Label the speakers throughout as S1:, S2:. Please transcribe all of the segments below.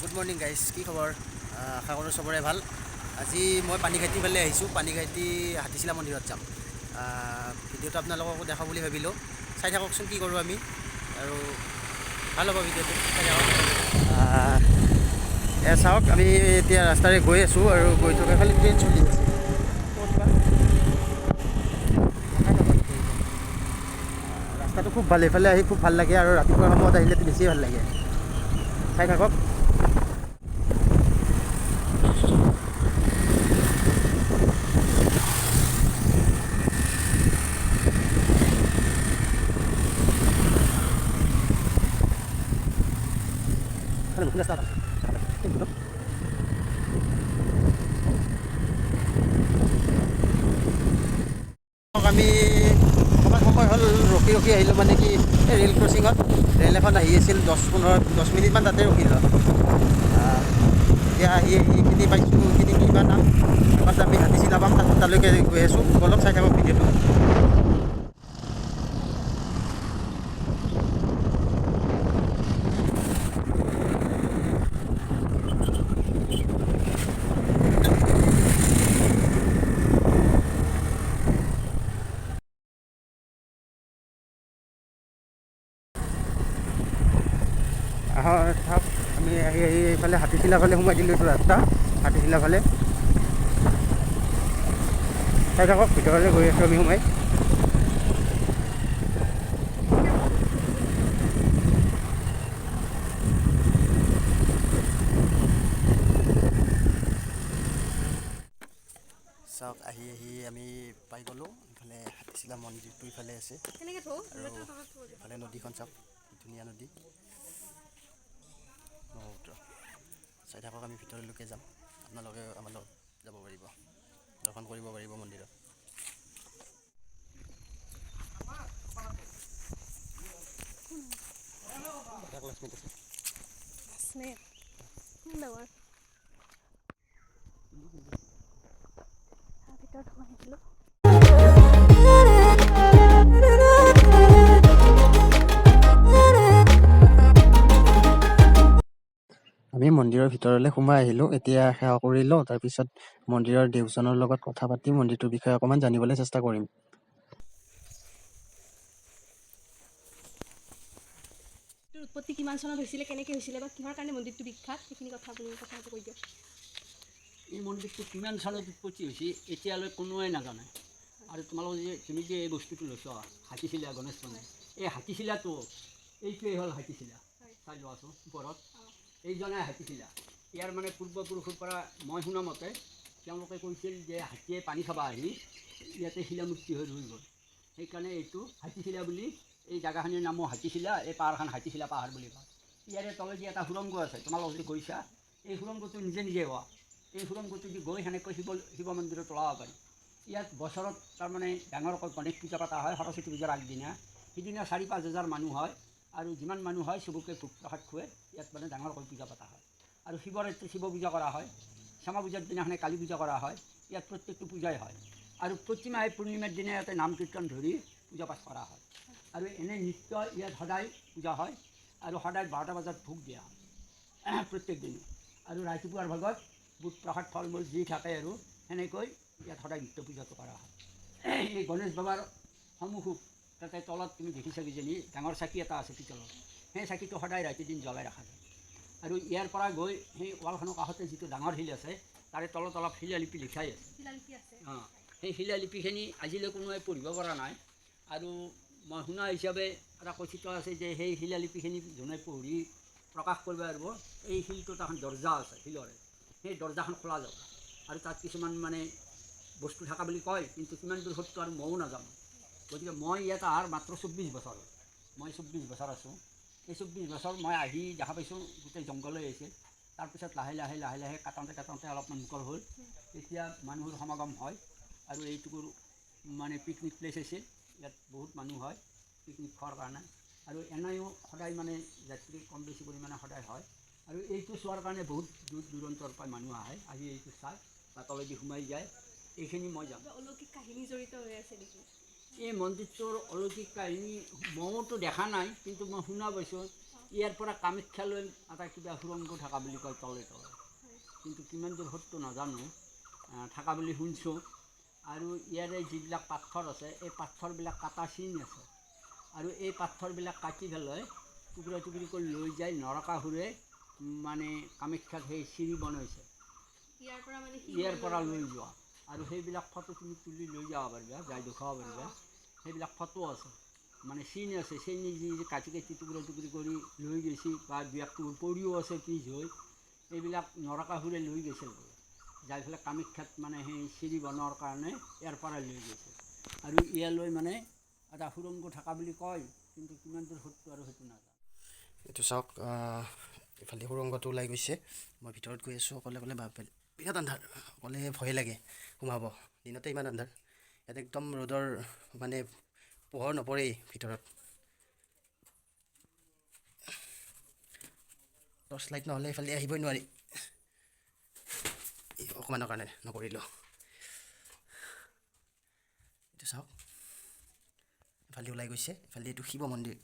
S1: Good morning guys, কি খবৰ? আশা কৰোঁ চবৰে ভাল। আজি মই পানীখাইটি ফালে আহিছোঁ। পানীখাইটি হাতীচিলা মন্দিৰত যাম। ভিডিঅ'টো আপোনালোককো দেখাওঁ বুলি ভাবিলোঁ। চাই থাককচোন কি কৰোঁ আমি, আৰু ভাল হ'ব ভিডিঅ'টো, চাই থাকক। এয়া চাওক, আমি এতিয়া ৰাস্তাৰে গৈ আছোঁ আৰু গৈ থকা খালি ট্ৰেইন চলি আছে। ৰাস্তাটো খুব ভাল, এইফালে আহি খুব ভাল লাগে আৰু ৰাতিপুৱাৰ সময়ত আহিলেতো বেছি ভাল লাগে। চাই থাকক। আমি অকণমান সময় হ'ল ৰখি আহিলোঁ, মানে কি এই ৰেল ক্ৰচিঙত ৰেল এখন আহি আছিল। 10 মিনিটমান তাতে ৰখিলোঁ। এতিয়া আহি এইখিনি পাইছোঁ। এইখিনি কিবা নাম, তাত আমি হাতীচিলা পাম, তালৈকে গৈ আছোঁ। অলপ চাই থাকক ভিডিঅ'টো। চাওক, আমি আহি এইফালে হাতীচিলা ফালে সোমাই দিলোঁ। এইটো ৰাস্তা হাতীচিলা ফালে। চাই থাকক, ভিতৰলৈ গৈ আছোঁ আমি সোমাই। চাওক, আহি আমি পাই গ'লোঁ। ইফালে হাতীচিলা মন্দিৰটো ইফালে আছে, আৰু ইফালে নদীখন চাওক, ধুনীয়া নদী, ব্ৰহ্মপুত্ৰ। চাই থাকক, আমি ভিতৰলৈকে যাম। আপোনালোকে আমাৰ লগত যাব পাৰিব, দৰ্শন কৰিব পাৰিব মন্দিৰত। আমি মন্দিৰৰ ভিতৰলৈ সোমাই আহিলোঁ। এতিয়া সেৱা কৰি লওঁ, তাৰপিছত মন্দিৰৰ দেওজনৰ লগত কথা পাতি মন্দিৰটোৰ বিষয়ে অকণমান জানিবলৈ চেষ্টা কৰিম।
S2: উৎপত্তি কিমান চনত হৈছিলে, কেনেকৈ হৈছিলে, বা কিহৰ কাৰণে মন্দিৰটো বিখ্যাত, সেইখিনি কথা আপুনি কথাটো কৈ দিয়ক।
S3: এই মন্দিৰটো কিমান চনত উৎপত্তি হৈছে এতিয়ালৈ কোনোৱে নাজানে। আৰু তোমালোকে তুমি যে এই বস্তুটো লৈছা, হাতীচিলা গণেশ মন্দিৰ, এই হাতীচিলাটো এইটোৱেই হ'ল হাতীচিলা। চাই লোৱাচোন ওপৰত, এইজনে হাতীচিলা। ইয়াৰ মানে পূৰ্বপুৰুষৰ পৰা মই শুনা মতে তেওঁলোকে কৈছিল যে হাতীয়ে পানী খাব আহি ইয়াতে শিলামূৰ্তি হৈ ৰৈ গ'ল। সেইকাৰণে এইটো হাতীচিলা বুলি, এই জেগাখিনিৰ নামো হাতীচিলা। এই পাহাৰখন হাতীচিলা পাহাৰ বুলি কয়। ইয়াৰে তলেদি এটা সুৰংগ আছে, তোমালোকে যদি গৈছা, এই সুৰংগটো নিজে হোৱা। এই সুৰংগটো দি গৈ সেনেকৈ শিৱ মন্দিৰত ওলাব পাৰি। ইয়াত বছৰত তাৰমানে ডাঙৰকৈ গণেশ পূজা পতা হয়, সৰস্বতী পূজাৰ আগদিনা। সিদিনা 4-5 হাজাৰ মানুহ হয়, আৰু যিমান মানুহ হয় চবকে ভোগ প্ৰসাদ খুৱাই ইয়াত মানে ডাঙৰকৈ পূজা পতা হয়। আৰু শিৱৰাত্ৰি শিৱ পূজা কৰা হয়, শ্যামা পূজাৰ দিনাখনে কালী পূজা কৰা হয়। ইয়াত প্ৰত্যেকটো পূজাই হয়, আৰু প্ৰতি মাহে পূৰ্ণিমাৰ দিনা ইয়াতে নাম কীৰ্তন ধৰি পূজা পাঠ কৰা হয়। আৰু এনে নিত্য ইয়াত সদায় পূজা হয়, আৰু সদায় 12টা বজাত ভোগ দিয়া হয় প্ৰত্যেক দিনে। আৰু ৰাতিপুৱাৰ ভাগত বুট প্ৰসাদ ফল মূল যি থাকে আৰু সেনেকৈ ইয়াত সদায় নিত্য পূজাটো কৰা হয়। এই গণেশ বাবাৰ সন্মুখত তাতে তলত তুমি দেখিছা কিজানি ডাঙৰ চাকি এটা আছে পিতলৰ, সেই চাকিটো সদায় ৰাতি দিন জ্বলাই ৰখা যায়। আৰু ইয়াৰ পৰা গৈ সেই ৱালখনৰ কাষতে যিটো ডাঙৰ শিল আছে, তাৰে তলত অলপ শিলালিপি লিখাই আছে। অঁ, সেই শিলালিপিখিনি আজিলৈ কোনোৱে পঢ়িব পৰা নাই। আৰু মই শুনা হিচাপে এটা কথিত আছে যে সেই শিলালিপিখিনি যোনে পঢ়ি প্ৰকাশ কৰিব পাৰিব, এই শিলটোত এখন দৰ্জা আছে শিলৰে, সেই দৰ্জাখন খোলা যাব। আৰু তাত কিছুমান মানে বস্তু থকা বুলি কয়, কিন্তু কিমান দূৰ সত্য আৰু ময়ো নাজানো। গতিকে মই ইয়াত অহাৰ মাত্ৰ 24 বছৰ, মই 24 বছৰ আছোঁ। এই 24 বছৰ মই আহি দেখা পাইছোঁ গোটেই জংঘল হৈ আহিছে। তাৰপিছত লাহে লাহে কাটওঁতে অলপমান মুকল হ'ল। তেতিয়া মানুহৰ সমাগম হয়, আৰু এইটুকুৰ মানে পিকনিক প্লেচ আছিল। ইয়াত বহুত মানুহ হয় পিকনিক খোৱাৰ কাৰণে, আৰু এনেও সদায় মানে যাত্ৰী কম বেছি পৰিমাণে সদায় হয়। আৰু এইটো চোৱাৰ কাৰণে বহুত দূৰ দূৰান্তৰ পৰা মানুহ আহে, আহি এইটো চাই বা তলেদি সোমাই যায়। এইখিনি মই যাম।
S2: অলৌকিক কাহিনী জড়িত হৈ আছে নেকি?
S3: এই মন্দিৰটোৰ অলৌকিক কাহিনী ময়োতো দেখা নাই, কিন্তু মই শুনা পাইছোঁ ইয়াৰ পৰা কামাখ্যালৈ এটা কিবা সুৰংগ থকা বুলি কয় তলে তলে, কিন্তু কিমান দূৰ সত্য নাজানো, থকা বুলি শুনিছোঁ। আৰু ইয়াৰে যিবিলাক পাথৰ আছে এই পাথৰবিলাক কাটা চিন আছে, আৰু এই পাথৰবিলাক কাটি পেলাই টুকুৰা টুকুৰি কৰি লৈ যায় নৰকাসুৰে মানে কামাখ্যাত সেই চিৰি বনাইছে, ইয়াৰ পৰা লৈ যোৱা। আৰু সেইবিলাক ফটো তুমি তুলি লৈ যাব পাৰিবা, যাই দেখুৱাব পাৰিবা। সেইবিলাক ফটো আছে, মানে চিন আছে, চিন যি কাটি কাটি টুকুৰা টুকুৰি কৰি লৈ গৈছে, বা দুই এক টুকুৰ পৰিও আছে পিছ হৈ। এইবিলাক নৰকাসুৰে লৈ গৈছিল বোলে, যাই পেলাই কামাখ্যাত মানে সেই চিৰি বনোৱাৰ কাৰণে ইয়াৰ পৰা লৈ গৈছে। আৰু ইয়ালৈ মানে এটা সুৰংগ থকা বুলি কয়, কিন্তু কিমান দূৰ সত্য আৰু সেইটো নাজানো।
S1: এইটো চাওক, ইফালে সুৰংগটো ওলাই গৈছে। মই ভিতৰত গৈ আছোঁ, অকলে অকলে বিৰাট আন্ধাৰ, অকলে ভয় লাগে সোমাব। দিনতে ইমান আন্ধাৰ, ইয়াত একদম ৰ'দৰ মানে পোহৰ নপৰেই ভিতৰত। টৰ্চ লাইট নহ'লে এইফালে আহিবই নোৱাৰি, অকণমানৰ কাৰণে নকৰিলোঁ। এইটো চাওক, ইফালে ওলাই গৈছে, ইফালে এইটো শিৱ মন্দিৰ,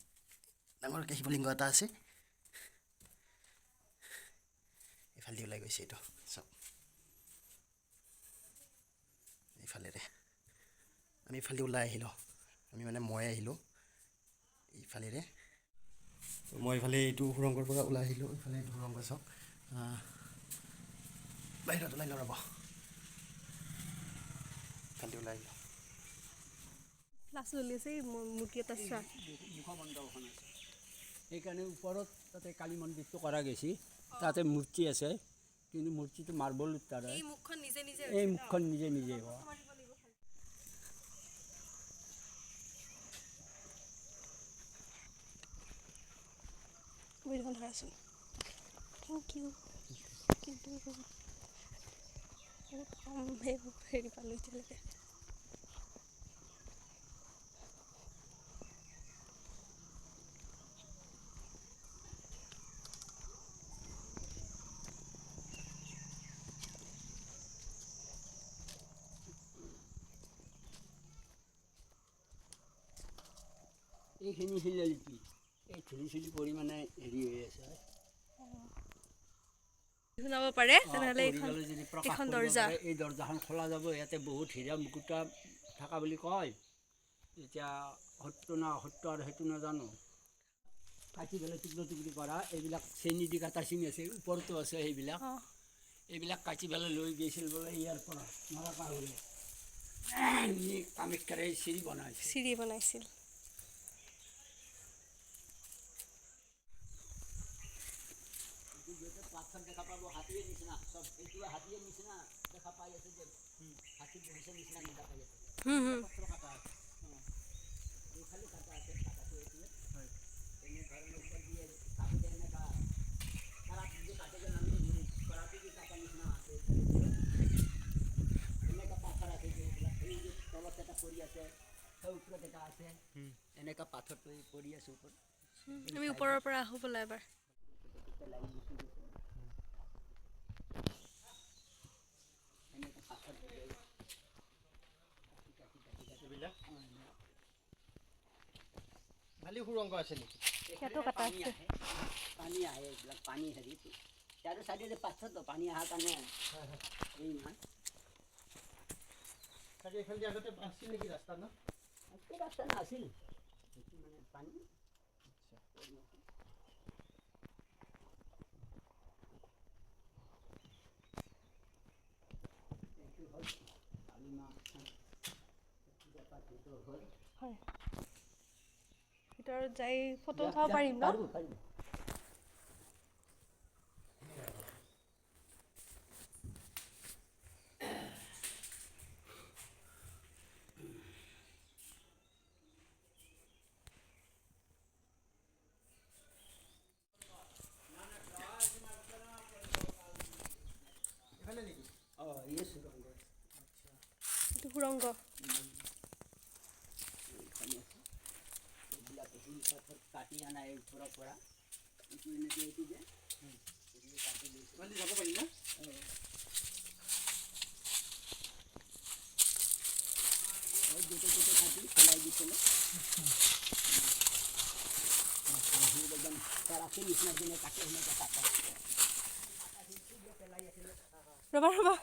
S1: ডাঙৰকৈ শিৱলিংগ এটা আছে, ইফালে ওলাই গৈছে। এইটো চাওক, ইফালেৰে আমি ইফালে ওলাই আহিলোঁ, মই আহিলোঁ ইফালেৰে। মই ইফালে এইটো সুৰংগৰ পৰা ওলাই আহিলোঁ, ইফালে এইটো সুৰংগ চাওক, বাহিৰত ওলাই লওঁ ৰ'ব, ইফালে ওলাই আহিলোঁ।
S2: ক্লাছ চলি আছে, মূৰ্তি এটা চোৱা।
S3: মুখমণ্ডলখন আছে, সেইকাৰণে ওপৰত তাতে কালী মন্দিৰটো কৰা গৈছে। তাতে মূৰ্তি আছে, কিন্তু মূৰ্তিটো মাৰ্বল তাৰে, এই মুখখন নিজে নিজে হোৱা।
S2: ধৰাচোন, থেংক ইউ। কিন্তু বহুত কম হেৰি পালোঁ এতিয়ালৈকে।
S3: এইখিনি শিলালিপি, এই ধূলি চুলি পৰি মানে হেৰি হৈ আছে।
S2: শুনাব পাৰে তেনেহ'লে এইখন দৰ্জা,
S3: এই দৰ্জাখন খোলা যাব। ইয়াতে বহুত হীৰা মুকুতা থকা বুলি কয়, এতিয়া সত্য না অসত্য আৰু সেইটো নাজানো। কাটি পেলাই টুকুৰা টুকুৰি কৰা, এইবিলাক চেনি দি কাটা চিনি আছে, ওপৰতো আছে সেইবিলাক। এইবিলাক কাটি পেলাই লৈ গৈছিল বোলে ইয়াৰ পৰা নৰকাসুৰে, কামাখ্যাৰ এই চিৰি বনাইছিল। পাথৰ দেখা পাব, হাতীৰ নিচিনা চব, এইটো হাতীৰ নিচিনা দেখা পাই আছে যে, হাতীৰ বহিছে নিচিনা দেখা পাই আছে। পথৰ কাটা আছে, খালি কাটা আছে, কাটাটো এইটোৱে এনেধৰণৰ ওপৰ দিয়ে কাটোতে এনেকা কৰাটো যে কাটে যে আমি কৰাটো যে কাটা নিচিনা আছে, এনেকা পাথৰ আছে যে এইবিলাক, এই যে তলত এটা পৰি আছে, সেই ওপৰত এটা আছে, এনেকা পাথৰ পৰি আছে ওপৰত।
S2: আমি ওপৰৰ পৰা আহোঁ বোলা এবাৰ।
S1: খালি সুৰংগ আছে নেকি?
S3: পানী আহে, এইবিলাক পানী হেৰি চাইডে চাইডে পাথৰটো পানী অহাৰ কাৰণে এই নহয়।
S1: এইফালে আগতে আছিল নেকি ৰাস্তা? ন
S3: ৰাস্তা নাছিল, সেইটো মানে পানী।
S2: ভিতৰত যাই ফটো উঠাব পাৰিম ন? এইটো সুৰংগ।
S3: কাটি আনা এই ওপৰৰ পৰা এইটো এনেকৈ এইটো যে কাটি লৈছে,
S1: যাব পাৰি ন?
S3: গোটে গোটে কাটি পেলাই দিছিলে। একদম
S2: ৰ'বা ৰ'বা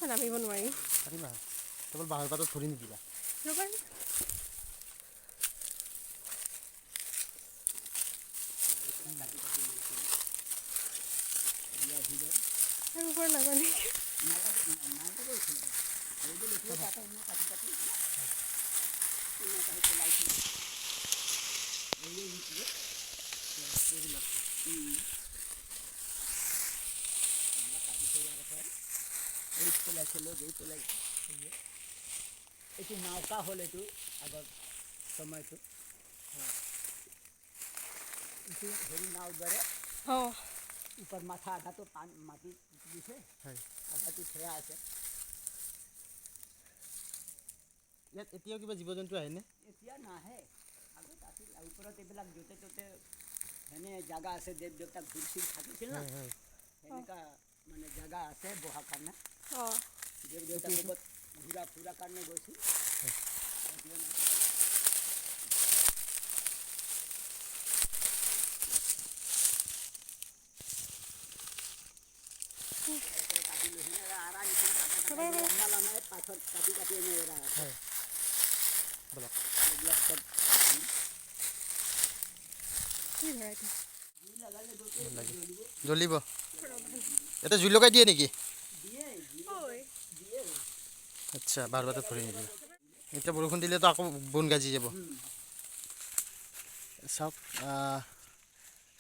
S2: নামিব নোৱাৰিম
S1: পাৰিবা কেৱল বাঁহৰ পাতত ধৰি নিদিবা
S2: ৰ'বা আৰু ওপৰত নাজানি
S3: এইটো নাওকা হ'ল এইটো আগৰ সময়টো এইটো হেৰি নাও দৰে
S2: অঁ
S3: ওপৰ মাথা আধাটো মাটি দিছে আধাটো থিয়া আছে
S1: ইয়াত এতিয়াও কিবা জীৱ জন্তু আহেনে
S3: এতিয়া নাহে আগত আছিল ওপৰত এইবিলাক য'তে ত'তে সেনে জাগা আছে দেৱ দেৱতাক ঘূৰিছিল থাকিছিল না সেনেকুৱা মানে জাগা আছে বহাৰ কাৰণে
S2: অঁ
S3: দেৱ দেৱতাক লগত ঘূৰা ফুৰা কাৰণে গৈছিল পাথৰ কাটি কাটি এনে এৰা আছে এইবিলাক চব
S2: কি ভেৰাইটি
S1: জ্বলিব ইয়াতে জুই লগাই দিয়ে নেকি আচ্ছা বাঁহৰ পাতত ধৰি নিদিয়ে এতিয়া বৰষুণ দিলেতো আকৌ বন গাজি যাব চাওক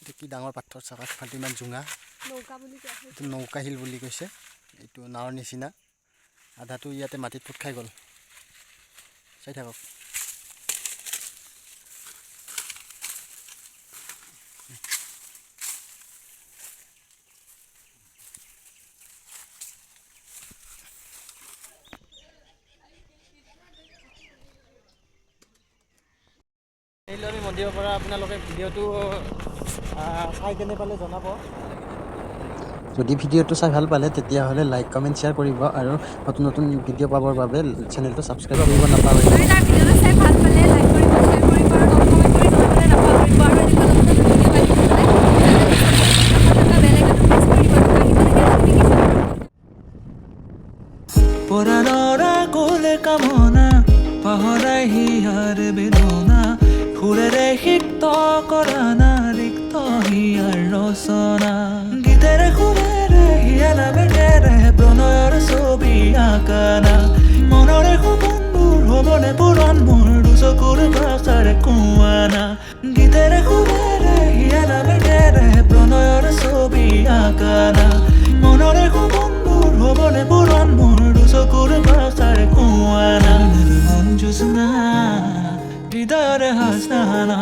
S1: এইটো কি ডাঙৰ পাথৰ চাওক আগফালে ইমান জোঙা
S2: নৌকা বুলি কোৱা হয়
S1: এইটো নৌকাশিল বুলি কৈছে এইটো নাৱৰ নিচিনা আধাটো ইয়াতে মাটিত পোত খাই গ'ল চাই থাকক এইলৈ আমি মন্দিৰৰ পৰা আপোনালোকে ভিডিঅ'টো চাই কেনে পালে জনাব যদি ভিডিঅ'টো চাই ভাল পালে তেতিয়াহ'লে লাইক কমেণ্ট শ্বেয়াৰ কৰিব আৰু নতুন নতুন ভিডিঅ' পাবৰ বাবে চেনেলটো ছাবস্ক্ৰাইব কৰিব নাপাহৰিব
S2: আৰু তাৰ ভিডিঅ'টো চাই ভাল পালে লাইক কৰিব শ্বেয়াৰ কৰিব আৰু কমেণ্ট কৰি জনাবলৈ নাপাহৰিব আৰু এনেকুৱা নতুন নতুন ভিডিঅ' পাই থাকিবলৈ বেল আইকনটো প্ৰেছ কৰিব আহিব লাগে ন'টিফিকেশ্যন
S4: পৰাণৰা কোলে কামনা পাহৰাই হিয়াৰ বেদনা সুৰেৰে সিক্ত কৰা না ৰিক্ত হিয়াৰ ৰচনা গীতেৰে সুৰেৰে হিয়া নামেৰে প্ৰণয়ৰ ছবি আঁকানা মনৰে সপোনবোৰ হ'বনে পূৰণ মোৰ দুচকুৰ ভাষাৰে কোৱানা গীতেৰে সুৰেৰে হিয়া নামেৰে প্ৰণয়ৰ ছবি আঁকানা মনৰে সপোনবোৰ হ'বনে পূৰণ মোৰ দুচকুৰ ভাষাৰে কোৱানা মন জোছনা হৃদয়ৰে হাসনা